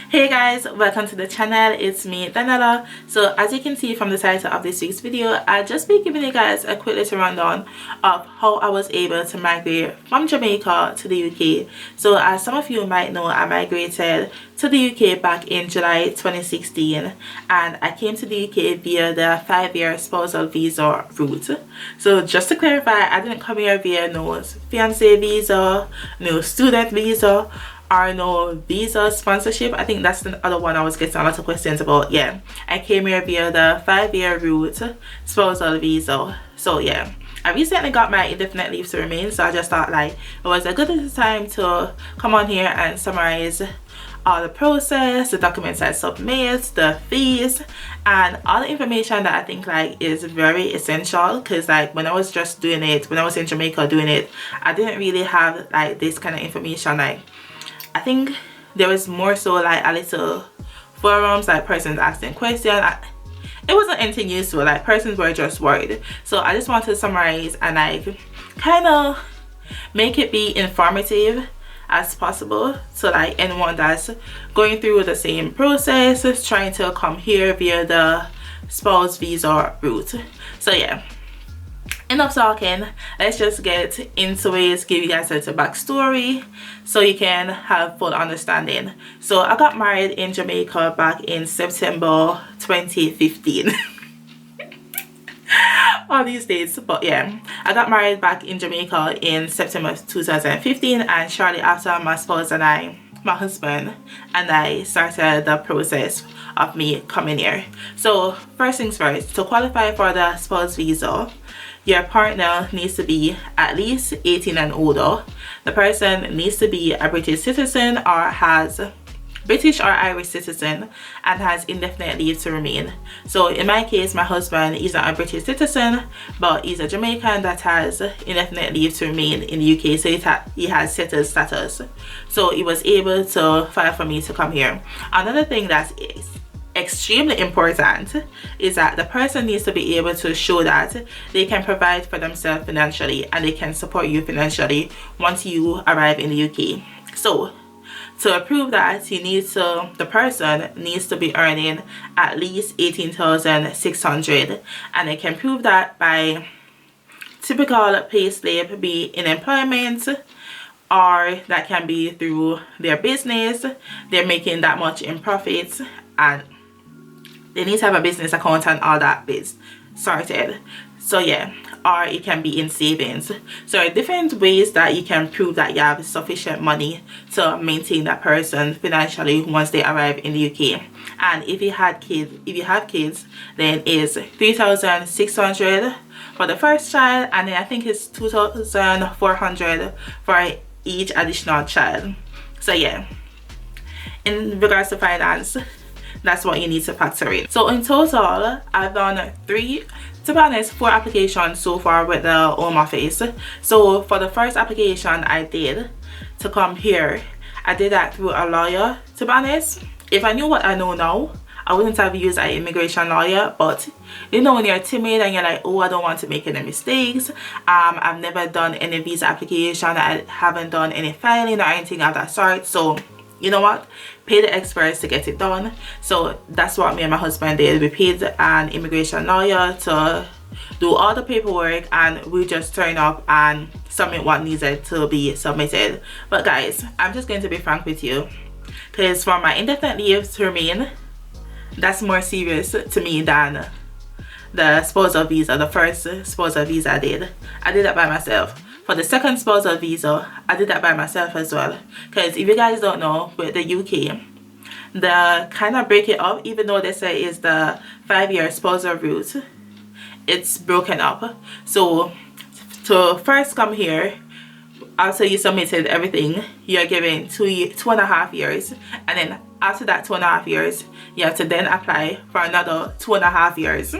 Hey guys, welcome to the channel. It's me, Daniela. So as you can see from the title of this week's video, I'll just be giving you guys a quick little rundown of how I was able to migrate from Jamaica to the UK. So as some of you might know, I migrated to the UK back in July 2016 and I came to the UK via the 5-year spousal visa route. So just to clarify, I didn't come here via no fiancé visa, no student visa, or no visa sponsorship. I think that's the other one I was getting a lot of questions about. Yeah, I came here via the 5-year route spousal visa. So yeah, I recently got my indefinite leave to remain, so I just thought like it was a good time to come on here and summarize all the process, the documents I submit, the fees, and all the information that I think like is very essential. Because like when I was just doing it, when I was in Jamaica doing it, I didn't really have like this kind of information. Like I think there was more so like a little forums, like persons asking questions. It wasn't anything useful, like persons were just worried. So I just wanted to summarize and like kind of make it be informative as possible, so like anyone that's going through the same process, trying to come here via the spouse visa route. So yeah, enough talking, let's just get into it, give you guys a little backstory so you can have full understanding. So I got married in Jamaica back in September 2015. All these dates, but yeah, I got married back in Jamaica in September 2015, and shortly after my spouse and my husband and I started the process of me coming here. So first things first, to qualify for the spouse visa, your partner needs to be at least 18 and older. The person needs to be a British citizen or has British or Irish citizen and has indefinite leave to remain. So in my case, my husband is not a British citizen, but he's a Jamaican that has indefinite leave to remain in the UK, so he has settled status. So he was able to file for me to come here. Another thing that is extremely important is that the person needs to be able to show that they can provide for themselves financially and they can support you financially once you arrive in the UK. So to prove that, the person needs to be earning at least 18,600, and they can prove that by typical pay slip, be in employment, or that can be through their business. They're making that much in profits and they need to have a business account and all that bits sorted. So yeah, or it can be in savings. So different ways that you can prove that you have sufficient money to maintain that person financially once they arrive in the UK. And if you have kids, then it's 3,600 for the first child, and then I think it's 2,400 for each additional child. So yeah, in regards to finance, that's what you need to factor in. So in total, I've done 4 applications so far with the Home Office. So for the first application I did to come here, I did that through a lawyer. To be honest, if I knew what I know now, I wouldn't have used an immigration lawyer. But you know, when you're timid and you're like, oh, I don't want to make any mistakes, I've never done any visa application, I haven't done any filing or anything of that sort. So you know what, pay the experts to get it done. So that's what me and my husband did. We paid an immigration lawyer to do all the paperwork, and we just turn up and submit what needed to be submitted. But guys, I'm just going to be frank with you, because for my indefinite leave to remain, that's more serious to me than the spousal visa. The first spousal visa I did that by myself. For the second spousal visa, I did that by myself as well. Because if you guys don't know, with the UK, the kind of break it up, even though they say is the 5-year spousal route, it's broken up. So to first come here, after you submitted everything, you're given 2.5 years, and then after that 2.5 years, you have to then apply for another 2.5 years,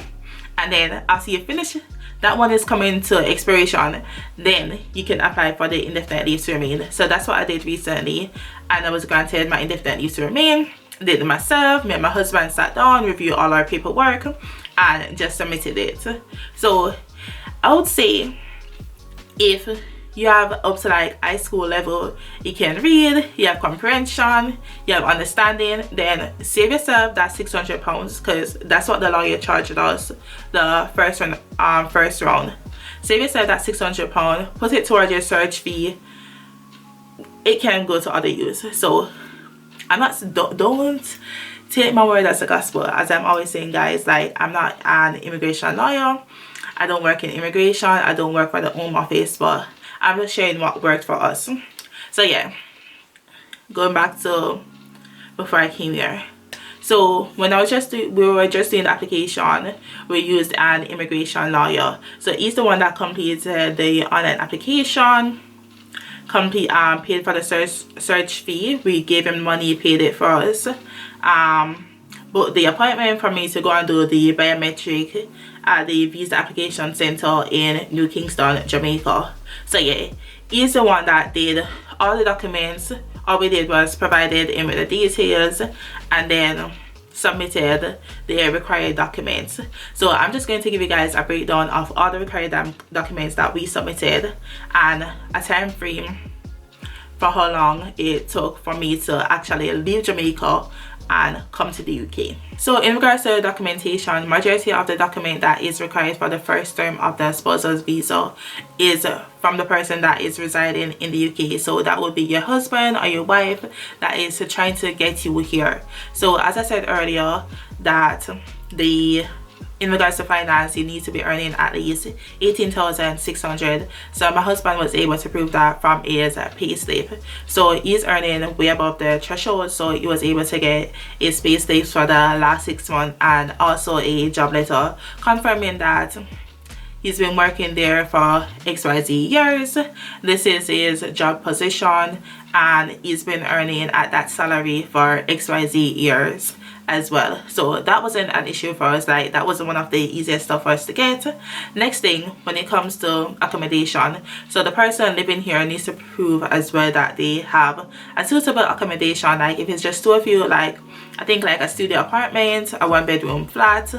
and then after you finish, that one is coming to expiration, then you can apply for the indefinite leave to remain. So that's what I did recently, and I was granted my indefinite leave to remain. Did it myself. Me and my husband sat down, reviewed all our paperwork, and just submitted it. So I would say if you have up to like high school level, you can read, you have comprehension, you have understanding, then save yourself that £600 because that's what the lawyer charged us the first round. Save yourself that £600, put it towards your search fee. It can go to other use. So I'm not, don't take my word as a gospel. As I'm always saying, guys, like, I'm not an immigration lawyer, I don't work in immigration, I don't work for the Home Office, but I'm just sharing what worked for us. So yeah, going back to before I came here. So when we were just doing the application, we used an immigration lawyer. So he's the one that completed the online application, paid for the search fee. We gave him money, he paid it for us. But the appointment for me to go and do the biometric at the visa application center in New Kingston, Jamaica. So yeah, he's the one that did all the documents. All we did was provided him with the details and then submitted the required documents. So I'm just going to give you guys a breakdown of all the required documents that we submitted and a time frame for how long it took for me to actually leave Jamaica and come to the UK. So in regards to the documentation, majority of the document that is required for the first term of the spouse's visa is from the person that is residing in the UK. So that would be your husband or your wife that is trying to get you here. So as I said earlier, that in regards to finance, you need to be earning at least $18,600. So my husband was able to prove that from his pay slip. So he's earning way above the threshold, so he was able to get his pay slips for the last 6 months and also a job letter confirming that he's been working there for XYZ years. This is his job position and he's been earning at that salary for XYZ years as well. So that wasn't an issue for us. Like, that was one of the easiest stuff for us to get. Next thing, when it comes to accommodation, so the person living here needs to prove as well that they have a suitable accommodation. Like, if it's just two of you, like I think like a studio apartment, a 1-bedroom flat,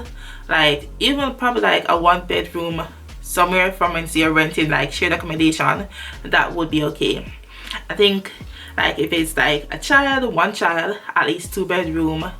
like even probably like a 1-bedroom somewhere from whence you're renting, like shared accommodation, that would be okay. I think like if it's like a child, one child, at least 2-bedroom.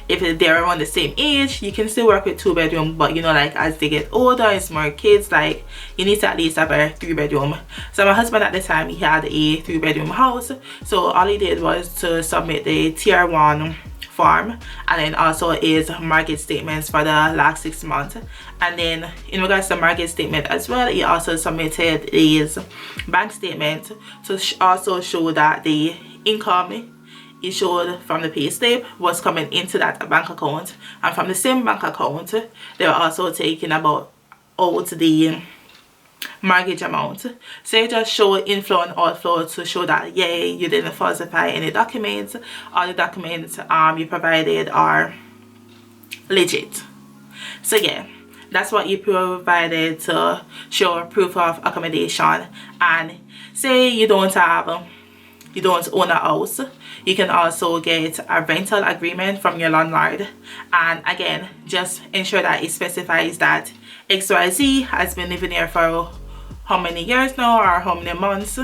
If they're around the same age, you can still work with 2-bedroom, but you know, like as they get older, it's more kids, like you need to at least have a 3-bedroom. So my husband at the time, he had a 3-bedroom house, so all he did was to submit the tier 1 form and then also his mortgage statements for the last 6 months. And then in regards to mortgage statement as well, he also submitted his bank statement to also show that the income he showed from the pay slip was coming into that bank account, and from the same bank account they were also taking out the mortgage amount. So you just show inflow and outflow to show that yeah, you didn't falsify any documents. All the documents you provided are legit. So yeah, that's what you provided to show proof of accommodation. And say you don't own a house, you can also get a rental agreement from your landlord, and again, just ensure that it specifies that XYZ has been living here for how many years now or how many months,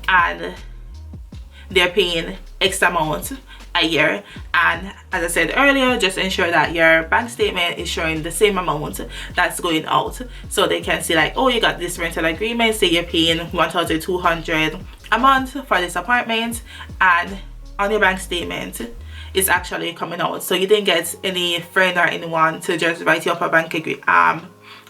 and they're paying X amount a year. And as I said earlier, just ensure that your bank statement is showing the same amount that's going out, so they can see like, oh, you got this rental agreement, say you're paying $1,200 a month for this apartment, and on your bank statement it's actually coming out. So you didn't get any friend or anyone to just write you up a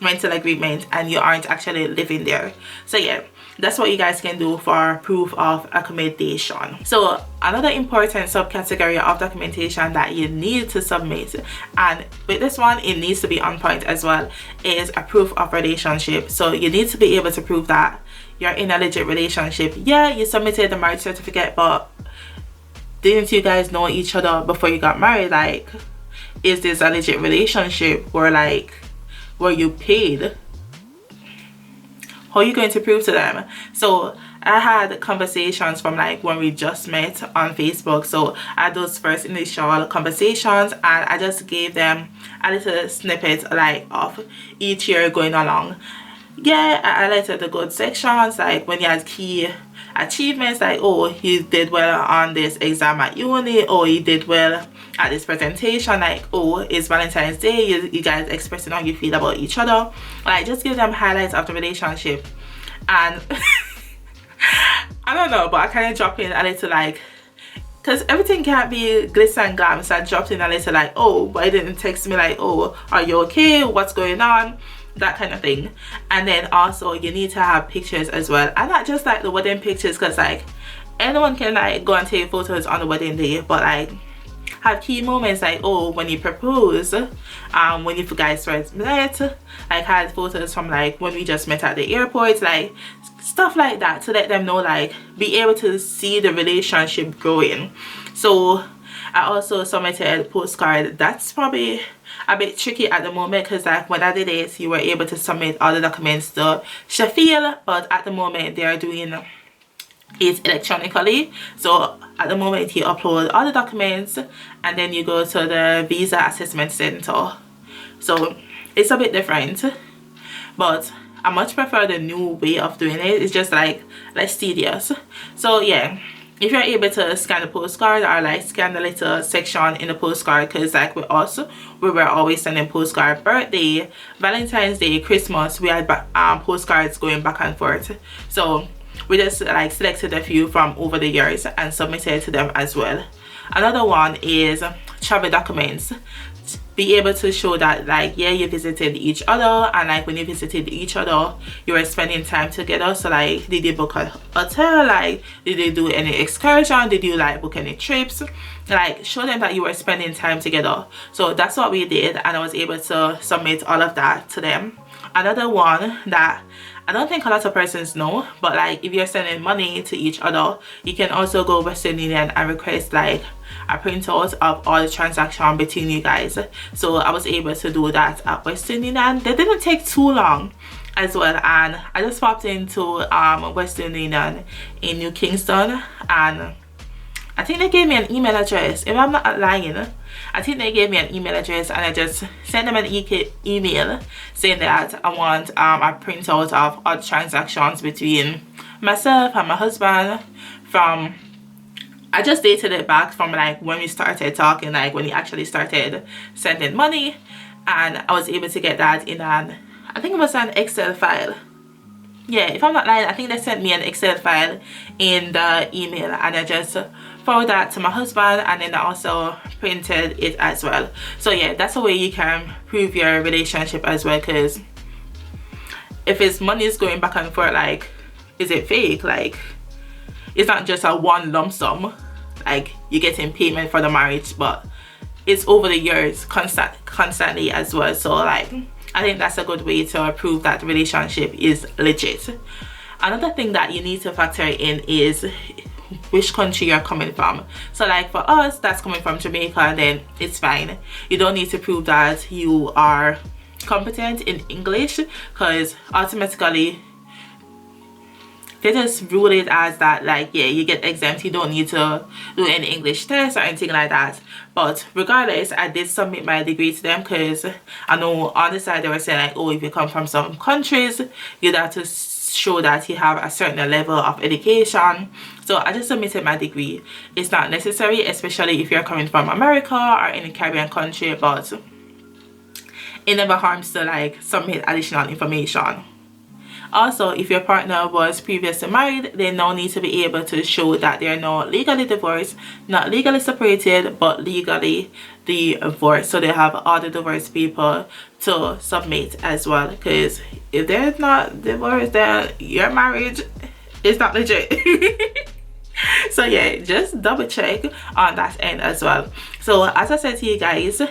rental agreement and you aren't actually living there. So yeah, that's what you guys can do for proof of accommodation. So another important subcategory of documentation that you need to submit, and with this one it needs to be on point as well, is a proof of relationship. So you need to be able to prove that you're in a legit relationship. Yeah, you submitted the marriage certificate, but didn't you guys know each other before you got married? Like, is this a legit relationship, or like, were you paid? How are you going to prove to them? So I had conversations from like when we just met on Facebook. So I had those first initial conversations and I just gave them a little snippet like of each year going along. yeah, I highlighted the good sections, like when you had key achievements, like, oh, you did well on this exam at uni, or you did well at this presentation, like, oh, it's Valentine's Day, you guys expressing how you feel about each other. Like, just give them highlights of the relationship. And I don't know, but I kind of drop in a little, like, because everything can't be glitz and glam, so I dropped in a little like, oh, why didn't text me, like, oh, are you okay, what's going on, that kind of thing. And then also you need to have pictures as well, and not just like the wedding pictures, because like anyone can like go and take photos on the wedding day, but like have key moments, like, oh, when you propose, when you guys first met, like had photos from like when we just met at the airport, like stuff like that, to let them know, like be able to see the relationship growing. So I also submitted Postcard. That's probably a bit tricky at the moment, because like when I did it, you were able to submit all the documents to Sheffield, but at the moment they are doing it electronically. So at the moment you upload all the documents and then you go to the visa assessment center. So it's a bit different, but I much prefer the new way of doing it. It's just like less tedious. So yeah, if you're able to scan the postcard, or like scan the little section in the postcard, because like with us, we were always sending postcard birthday, Valentine's Day, Christmas, we had postcards going back and forth. So we just like selected a few from over the years and submitted to them as well. Another one is travel documents. Be able to show that like, yeah, you visited each other, and like when you visited each other you were spending time together. So like, did you book a hotel, like did you do any excursion, did you like book any trips, like show them that you were spending time together. So that's what we did, and I was able to submit all of that to them. Another one that I don't think a lot of persons know, but like if you're sending money to each other, you can also go Western Union and request like a printout of all the transaction between you guys. So I was able to do that at Western Union. They didn't take too long as well, and I just popped into Western Union in New Kingston, and I think they gave me an email address. If I'm not lying, I think they gave me an email address, and I just sent them an email saying that I want a printout of all the transactions between myself and my husband from, I just dated it back from like when we started talking, like when he actually started sending money, and I was able to get that in an, I think it was an Excel file. Yeah, if I'm not lying, I think they sent me an Excel file in the email, and I just forwarded that to my husband, and then I also printed it as well. So yeah, that's a way you can prove your relationship as well, because if it's money is going back and forth, like is it fake? Like it's not just a one lump sum, like you're getting payment for the marriage, but it's over the years constantly as well. So like I think that's a good way to prove that the relationship is legit. Another thing that you need to factor in is which country you're coming from. So like for us, that's coming from Jamaica, then it's fine. You don't need to prove that you are competent in English, because automatically they just rule it as that, like, yeah, you get exempt, you don't need to do any English test or anything like that. But regardless, I did submit my degree to them, because I know on the side they were saying like, oh, if you come from some countries, you'd have to show that you have a certain level of education. So I just submitted my degree. It's not necessary, especially if you're coming from America or any Caribbean country, but it never harms to like submit additional information. Also, if your partner was previously married, they now need to be able to show that they're not legally divorced, not legally separated, but legally divorced. So they have all the divorced people to submit as well, because if they're not divorced, then your marriage is not legit. So yeah, just double check on that end as well. So as I said to you guys,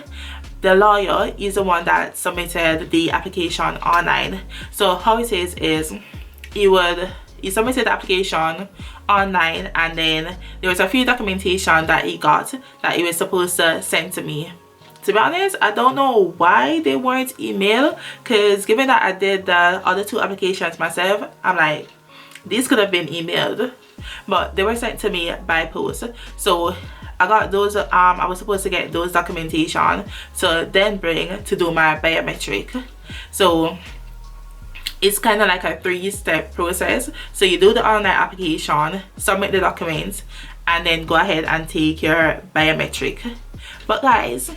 the lawyer is the one that submitted the application online. So how it is he submitted the application online, and then there was a few documentation that he got that he was supposed to send to me. To be honest, I don't know why they weren't emailed, because given that I did the other two applications myself, I'm like, these could have been emailed, but they were sent to me by post. So I got those, I was supposed to get those documentation to then bring to do my biometric. So It's kind of like a 3-step process. So you do the online application, submit the documents, and then go ahead and take your biometric. But guys,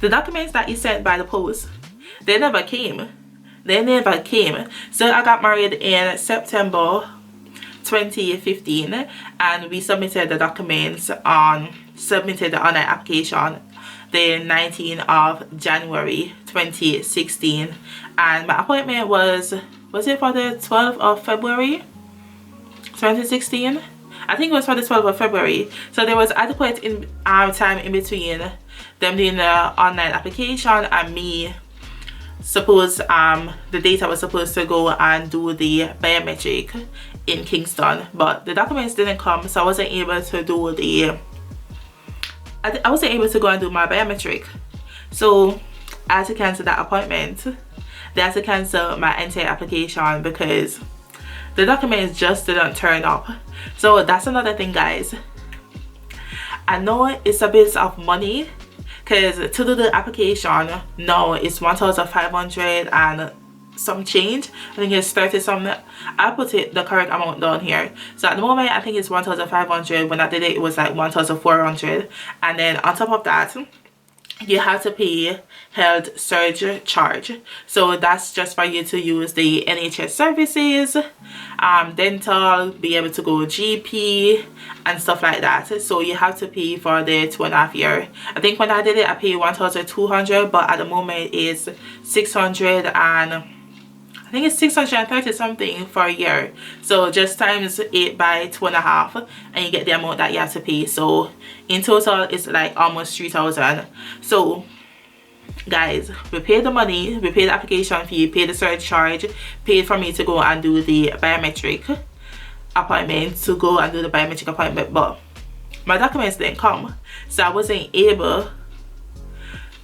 the documents that you sent by the post, they never came. So I got married in September 2015, and we submitted the documents submitted the online application the 19th of January 2016, and my appointment was it for the 12th of February 2016? I think it was for the 12th of February. So there was adequate time in between them doing the online application and me the date I was supposed to go and do the biometric in Kingston, but the documents didn't come, so I wasn't able to do I wasn't able to go and do my biometric. So I had to cancel that appointment. They had to cancel my entire application because the documents just didn't turn up. So that's another thing, guys. I know it's a bit of money, because to do the application now it's 1,500 and some change. I think it's 30 something. I put the correct amount down here. So at the moment I think it's 1,500. When I did it was like 1,400, and then on top of that you have to pay health surge charge. So that's just for you to use the NHS services, dental, be able to go GP and stuff like that. So you have to pay for the 2.5 years. I think when I did it I paid 1,200, but at the moment it's 600 and I think it's 630 something for a year. So just times 8 by 2.5 and you get the amount that you have to pay. So in total it's like almost 3,000. So guys, we paid the money, we paid the application fee, paid the surge charge, paid for me to go and do the biometric appointment, but my documents didn't come, so I wasn't able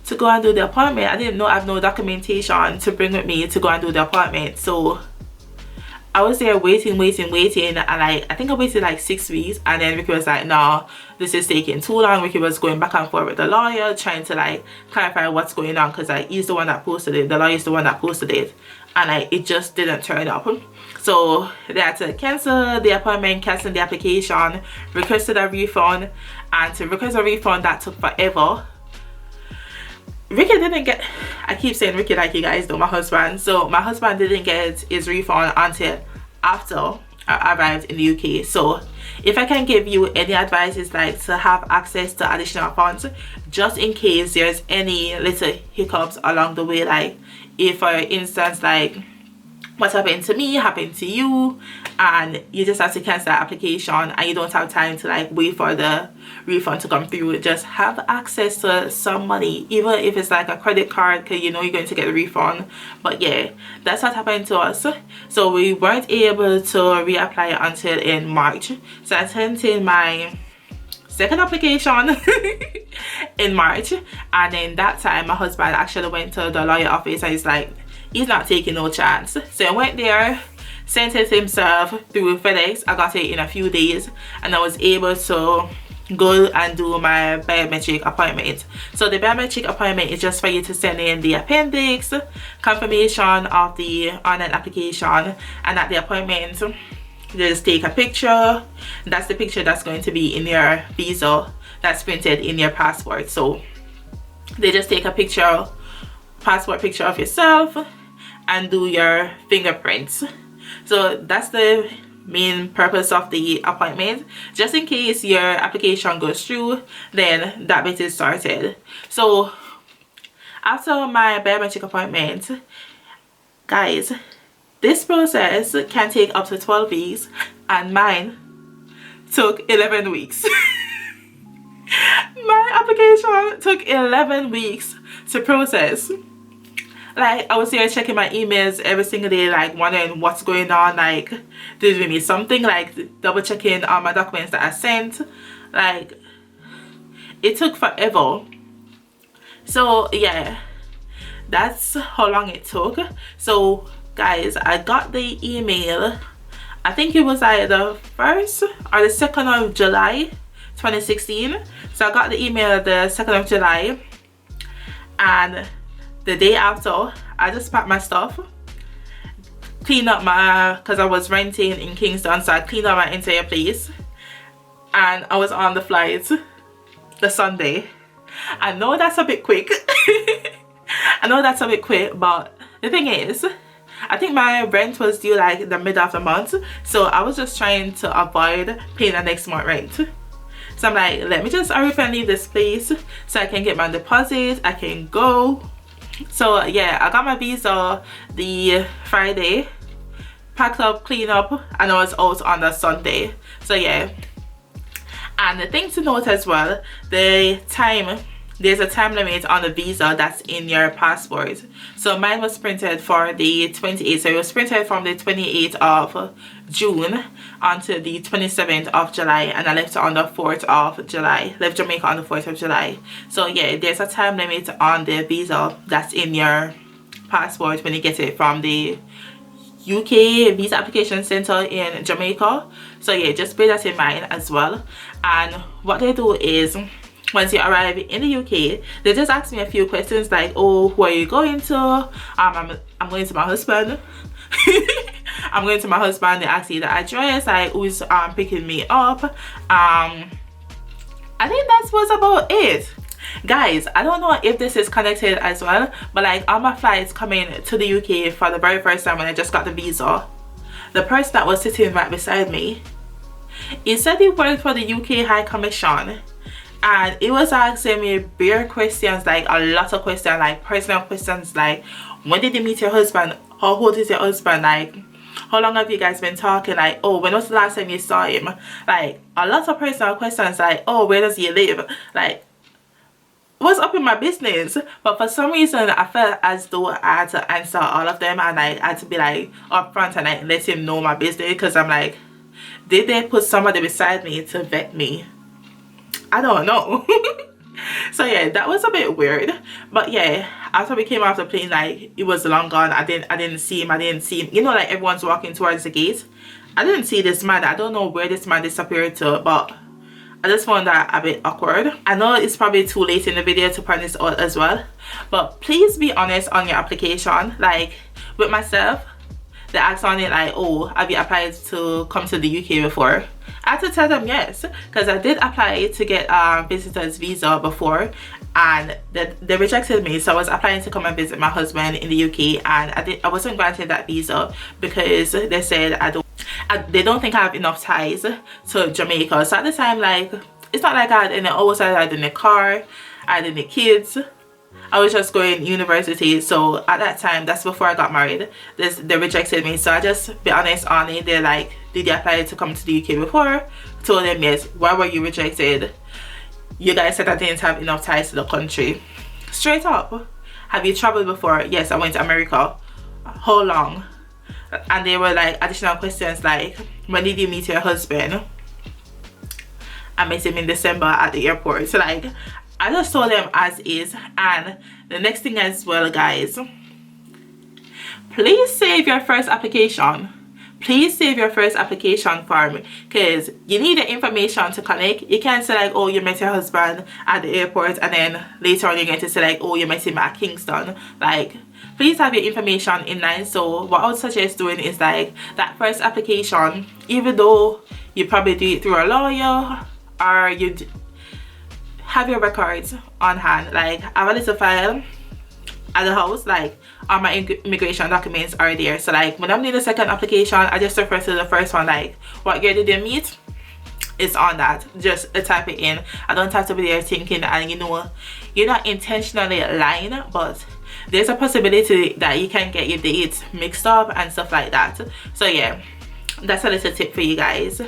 to go and do the appointment. I didn't know I have no documentation to bring with me to go and do the appointment. So I was there waiting, and I think I waited like 6 weeks, and then Ricky was like, no, this is taking too long. Ricky was going back and forth with the lawyer trying to like clarify what's going on, because like he's the one that posted it, the lawyer is the one that posted it, and like it just didn't turn up. So they had to cancel the appointment, cancel the application, requested a refund, and to request a refund that took forever. Ricky didn't get, I keep saying Ricky like you guys know, my husband. So my husband didn't get his refund until after I arrived in the UK. So if I can give you any advice, is like to have access to additional funds just in case there's any little hiccups along the way. Like if for instance like what happened to me happened to you, and you just have to cancel that application and you don't have time to like wait for the refund to come through, just have access to some money, even if it's like a credit card, because you know you're going to get a refund. But yeah, that's what happened to us. So we weren't able to reapply until in March. So I sent in my second application in March, and then that time my husband actually went to the lawyer office and he's like, he's not taking no chance. So I went there, sent it himself through FedEx. I got it in a few days, and I was able to go and do my biometric appointment. So the biometric appointment is just for you to send in the appendix, confirmation of the online application, and at the appointment you just take a picture. That's the picture that's going to be in your visa that's printed in your passport. So they just take a picture, passport picture of yourself, and do your fingerprints. So that's the main purpose of the appointment, just in case your application goes through, then that bit is sorted. So after my biometric appointment, guys, this process can take up to 12 weeks, and mine took 11 weeks. My application took 11 weeks to process. Like I was here checking my emails every single day, like wondering what's going on, like did we miss something, like double checking all my documents that I sent. Like it took forever. So yeah, that's how long it took. So guys, I got the email, I think it was like the 1st or the 2nd of July 2016. So I got the email the 2nd of July, and the day after I just packed my stuff clean up my, because I was renting in Kingston, so I cleaned up my entire place, and I was on the flight the Sunday. I know that's a bit quick. I know that's a bit quick, but the thing is, I think my rent was due like the middle of the month, so I was just trying to avoid paying the next month rent. So I'm like, let me just hurry up and leave this place so I can get my deposit, I can go. So yeah, I got my visa the Friday, packed up, clean up, and I was out on the Sunday. So yeah. And the thing to note as well, there's a time limit on the visa that's in your passport. So mine was printed for the 28th, so it was printed from the 28th of June until the 27th of July, and I left on the 4th of July, left Jamaica on the 4th of July. So yeah, there's a time limit on the visa that's in your passport when you get it from the UK visa application center in Jamaica. So yeah, just bear that in mind as well. And what they do is, once you arrive in the UK, they just ask me a few questions like, oh, who are you going to? I'm going to my husband. I'm going to my husband. They ask you the address, like who's picking me up. I think that was about it. Guys, I don't know if this is connected as well, but like on my flights coming to the UK for the very first time when I just got the visa, the person that was sitting right beside me, he said he worked for the UK High Commission, and it was asking me bare questions, like a lot of questions, like personal questions, like when did you meet your husband, how old is your husband, like how long have you guys been talking, like oh, when was the last time you saw him, like a lot of personal questions, like oh, where does he live, like what's up in my business. But for some reason I felt as though I had to answer all of them, and I had to be like upfront and like let him know my business, because I'm like, did they put somebody beside me to vet me? I don't know. So yeah, that was a bit weird. But yeah, after we came off the plane, like it was long gone. I didn't see him. You know, like everyone's walking towards the gate. I didn't see this man. I don't know where this man disappeared to, but I just found that a bit awkward. I know it's probably too late in the video to point this out as well, but please be honest on your application. Like with myself, they asked on it like, oh, have you applied to come to the UK before? I had to tell them yes, because I did apply to get a visitor's visa before, and they rejected me. So I was applying to come and visit my husband in the UK, and I wasn't granted that visa because they said they don't think I have enough ties to Jamaica. So at the time, like, it's not like I had any oversight. I had any car, I had any kids. I was just going to university. So at that time, that's before I got married, they rejected me. So I just be honest on it. They're like, did you apply to come to the UK before? Told them yes. Why were you rejected? You guys said I didn't have enough ties to the country. Straight up. Have you traveled before? Yes, I went to America. How long? And they were like additional questions like, when did you meet your husband? I met him in December at the airport. So like, I just told them as is. And the next thing as well, guys, please save your first application. Please save your first application form, because you need the information to connect. You can't say like, oh, you met your husband at the airport, and then later on you're going to say like, oh, you met him at Kingston. Like, please have your information in line. So what I would suggest doing is like that first application, even though you probably do it through a lawyer, or you have your records on hand. Like, I have a little file at the house, like all my immigration documents are there. So like when I'm doing the second application, I just refer to the first one, like what year did they meet? It's on that. Just type it in. I don't have to be there thinking, and you know, you're not intentionally lying, but there's a possibility that you can get your dates mixed up and stuff like that. So yeah, that's a little tip for you guys.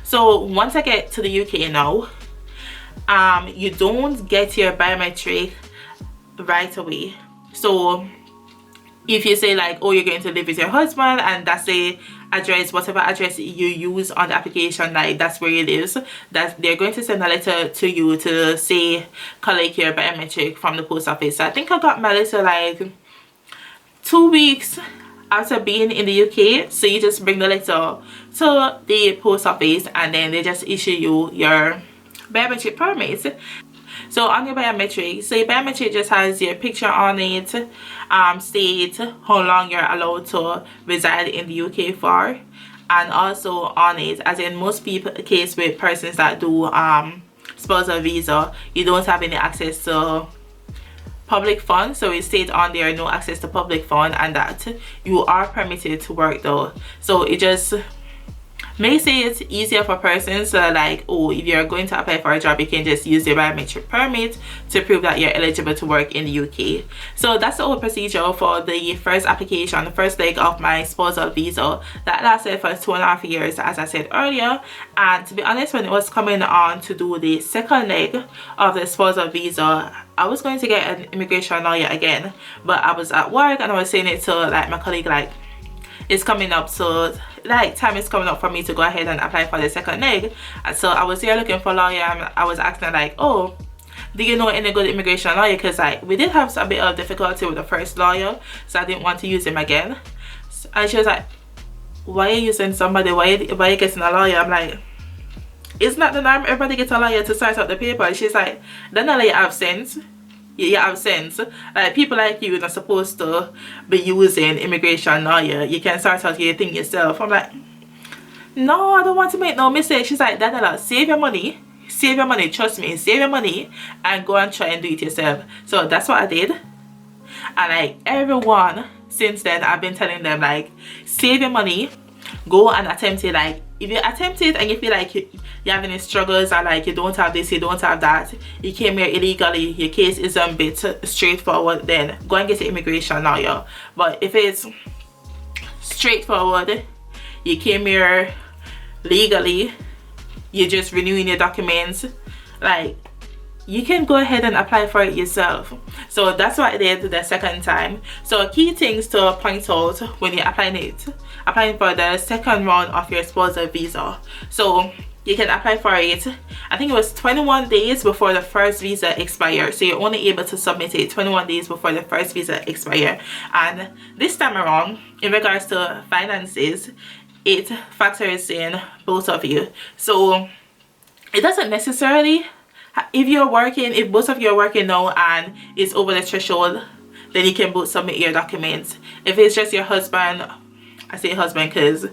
So once I get to the UK now, you don't get your biometric right away. So if you say like, oh, you're going to live with your husband, and that's the address, whatever address you use on the application, like that's where he lives, that they're going to send a letter to you to say collect your biometric from the post office. So I think I got my letter like 2 weeks after being in the UK. So you just bring the letter to the post office, and then they just issue you your biometric permit. So on your biometric, so your biometric just has your picture on it, state how long you're allowed to reside in the UK for, and also on it, as in most people case with persons that do spousal visa, you don't have any access to public funds, so it states on there no access to public fund, and that you are permitted to work though. So it just makes it easier for persons, so like, oh, if you're going to apply for a job, you can just use your biometric permit to prove that you're eligible to work in the UK. So that's the whole procedure for the first application, the first leg of my spousal visa that lasted for 2.5 years, as I said earlier. And to be honest, when it was coming on to do the second leg of the spousal visa, I was going to get an immigration lawyer again, but I was at work and I was saying it to like my colleague, like, it's coming up, so like time is coming up for me to go ahead and apply for the second leg. And so I was here looking for a lawyer, and I was asking like, oh, do you know any good immigration lawyer, because like we did have a bit of difficulty with the first lawyer, so I didn't want to use him again. And she was like, why are you using somebody, why are you getting a lawyer? I'm like, it's not the norm, everybody gets a lawyer to sort out the paper. And she's like, then a lawyer have sense. You have sense. Like, people like you are not supposed to be using immigration lawyer. You can sort out your thing yourself. I'm like, no, I don't want to make no mistake. She's like, Daniela, save your money, trust me, save your money and go and try and do it yourself. So that's what I did. And like everyone since then, I've been telling them like, save your money, go and attempt it. Like, if you attempt it and you feel like you have any struggles, or like you don't have this, you don't have that, you came here illegally, your case is a bit straightforward, then go and get an immigration lawyer. But if it's straightforward, you came here legally, you're just renewing your documents, like, you can go ahead and apply for it yourself. So that's what I did the second time. So key things to point out when you're applying for the second round of your spousal visa. So you can apply for it, I think it was 21 days before the first visa expires. So you're only able to submit it 21 days before the first visa expires. And this time around, in regards to finances, it factors in both of you. So it doesn't necessarily, if both of you are working now and it's over the threshold, then you can both submit your documents. If it's just your husband, I say husband because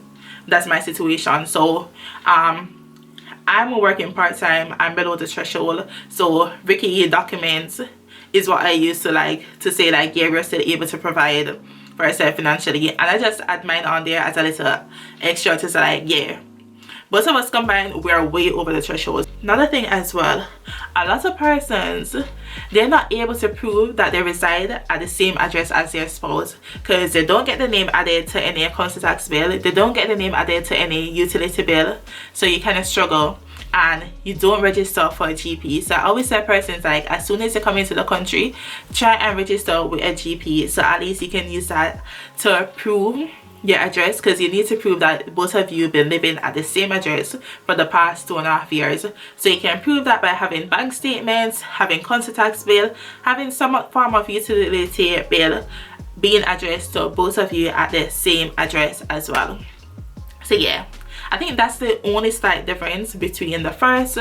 that's my situation. So I'm working part-time, I'm below the threshold, so Ricky documents is what I use to say like, yeah, we're still able to provide for ourselves financially. And I just add mine on there as a little extra to say like, yeah, both of us combined, we're way over the threshold. Another thing as well, a lot of persons, they're not able to prove that they reside at the same address as their spouse, because they don't get the name added to any council tax bill, they don't get the name added to any utility bill, so you kind of struggle, and you don't register for a GP. So I always tell persons like, as soon as you come into the country, try and register with a GP, so at least you can use that to prove your address, because you need to prove that both of you have been living at the same address for the past 2.5 years. So you can prove that by having bank statements, having council tax bill, having some form of utility bill being addressed to both of you at the same address as well. So yeah, I think that's the only slight difference between the first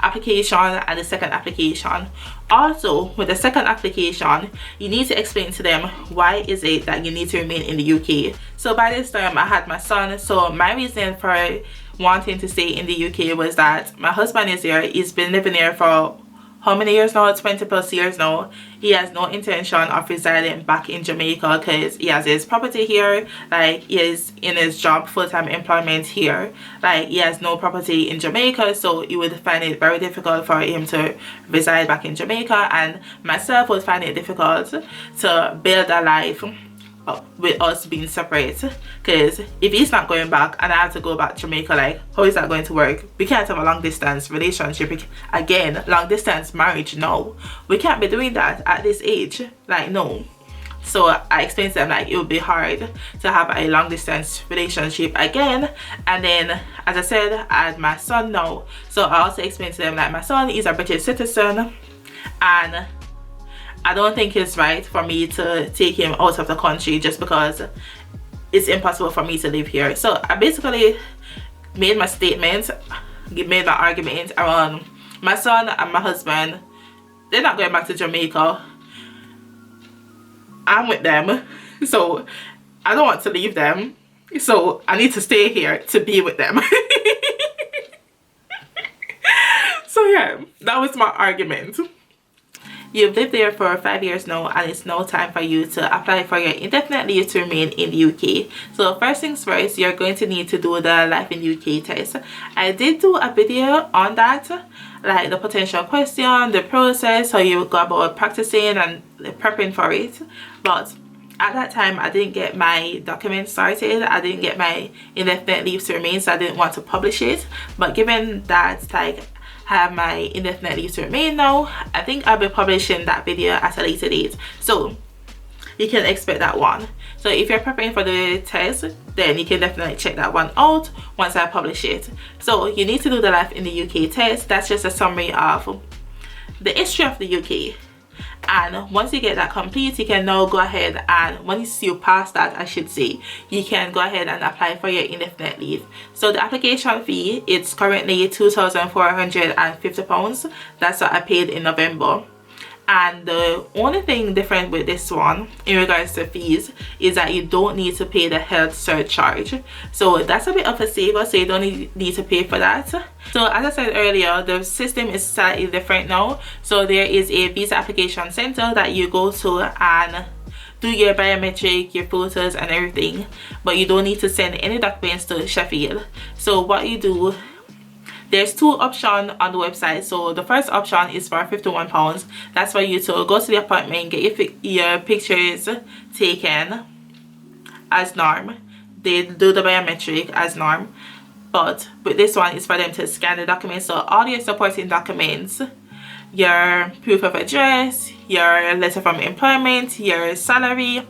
application and the second application. Also, with the second application, you need to explain to them why is it that you need to remain in the UK. So by this time I had my son, so my reason for wanting to stay in the UK was that my husband is here. He's been living here for how many years now? 20+ years now. He has no intention of residing back in Jamaica because he has his property here, like he is in his job, full-time employment here, like he has no property in Jamaica, so he would find it very difficult for him to reside back in Jamaica, and myself would find it difficult to build a life with us being separate, because if he's not going back and I have to go back to Jamaica, like, how is that going to work? We can't have a long distance relationship again, long distance marriage. No, we can't be doing that at this age, like, no. So I explained to them like, it would be hard to have a long distance relationship again. And then, as I said, I had my son now, so I also explained to them like, my son is a British citizen and I don't think it's right for me to take him out of the country just because it's impossible for me to live here. So I basically made my statement, made my argument around my son and my husband they're not going back to Jamaica. I'm with them, so I don't want to leave them, so I need to stay here to be with them. So yeah, that was my argument. You've lived there for 5 years now, and it's now time for you to apply for your indefinite leave to remain in the UK. So first things first, you're going to need to do the Life in UK test. I did do a video on that, like the potential question, the process, how you go about practicing and prepping for it. But at that time, I didn't get my documents started. I didn't get my indefinite leave to remain, so I didn't want to publish it. But given that, like, have my indefinite leave to remain now, I think I'll be publishing that video at a later date, so you can expect that one. So if you're preparing for the test, then you can definitely check that one out once I publish it. So you need to do the Life in the UK test. That's just a summary of the history of the UK, and once you get that complete, you can now go ahead and once you pass that, I should say, you can go ahead and apply for your indefinite leave. So the application fee, it's currently £2,450. That's what I paid in November. And the only thing different with this one in regards to fees is that you don't need to pay the health surcharge. So that's a bit of a saver, so you don't need to pay for that. So as I said earlier, the system is slightly different now. So there is a visa application center that you go to and do your biometric, your photos and everything, but you don't need to send any documents to Sheffield. So what you do, there's two options on the website. So the first option is for £51. That's for you to go to the appointment, get your pictures taken as norm. They do the biometric as norm. But with this one, it's for them to scan the documents. So all your supporting documents, your proof of address, your letter from employment, your salary,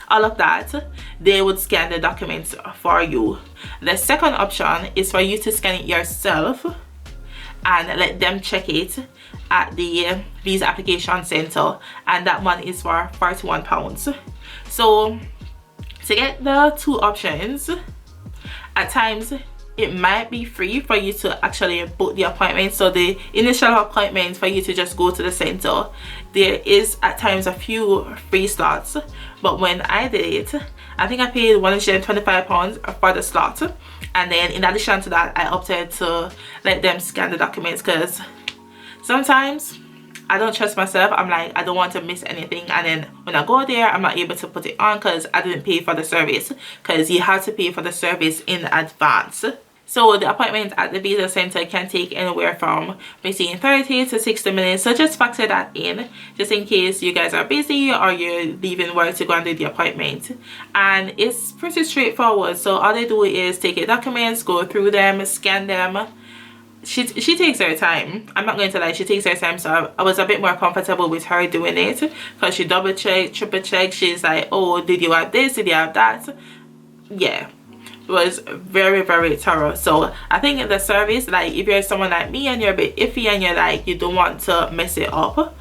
all of that, they would scan the documents for you. The second option is for you to scan it yourself and let them check it at the visa application center, and that one is for £41. So to get the two options, at times it might be free for you to actually book the appointment. So the initial appointment for you to just go to the center, there is at times a few free slots, but when I did it, I think I paid £125 for the slot, and then in addition to that, I opted to let them scan the documents because sometimes I don't trust myself. I'm like, I don't want to miss anything, and then when I go there, I'm not able to put it on because I didn't pay for the service, because you have to pay for the service in advance. So the appointment at the visa center can take anywhere from between 30 to 60 minutes. So just factor that in, just in case you guys are busy or you're leaving work to go and do the appointment. And it's pretty straightforward. So all they do is take your documents, go through them, scan them. She takes her time. I'm not going to lie, she takes her time. So I was a bit more comfortable with her doing it because she double check, triple check. She's like, oh, did you have this? Did you have that? Yeah. Was very, very thorough. So I think the service, like if you're someone like me and you're a bit iffy and you're like, you don't want to mess it up,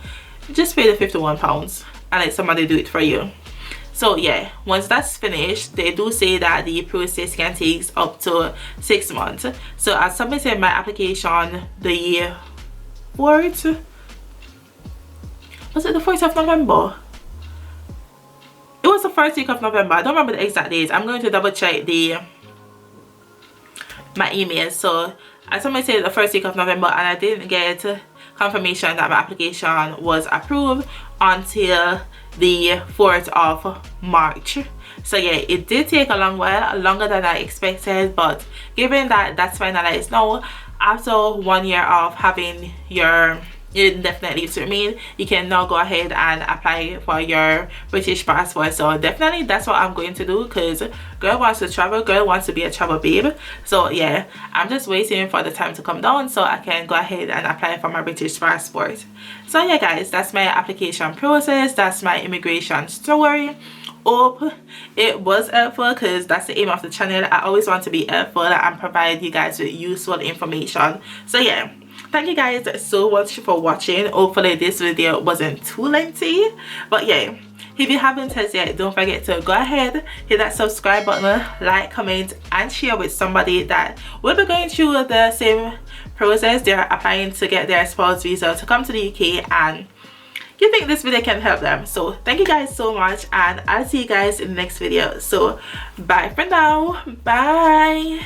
just pay the £51 and let somebody do it for you. So yeah, once that's finished, they do say that the process can take up to 6 months. So I submitted my application the 4th, was it the 4th of November? It was the first week of November. I don't remember the exact dates. I'm going to double check my email. So I submitted the first week of November and I didn't get confirmation that my application was approved until the 4th of March. So yeah, it did take a long while, longer than I expected, but given that that's finalized now, after 1 year of having your indefinite leave to remain, you can now go ahead and apply for your British passport. So definitely that's what I'm going to do, because girl wants to travel, girl wants to be a travel babe. So yeah, I'm just waiting for the time to come down so I can go ahead and apply for my British passport. So yeah guys, that's my application process, that's my immigration story. Hope it was helpful, because that's the aim of the channel. I always want to be helpful and provide you guys with useful information. So yeah, thank you guys so much for watching. Hopefully this video wasn't too lengthy, but yeah, if you haven't yet, don't forget to go ahead, hit that subscribe button, like, comment and share with somebody that will be going through the same process. They're applying to get their spouse visa to come to the UK, and you think this video can help them. So thank you guys so much, and I'll see you guys in the next video. So bye for now. Bye.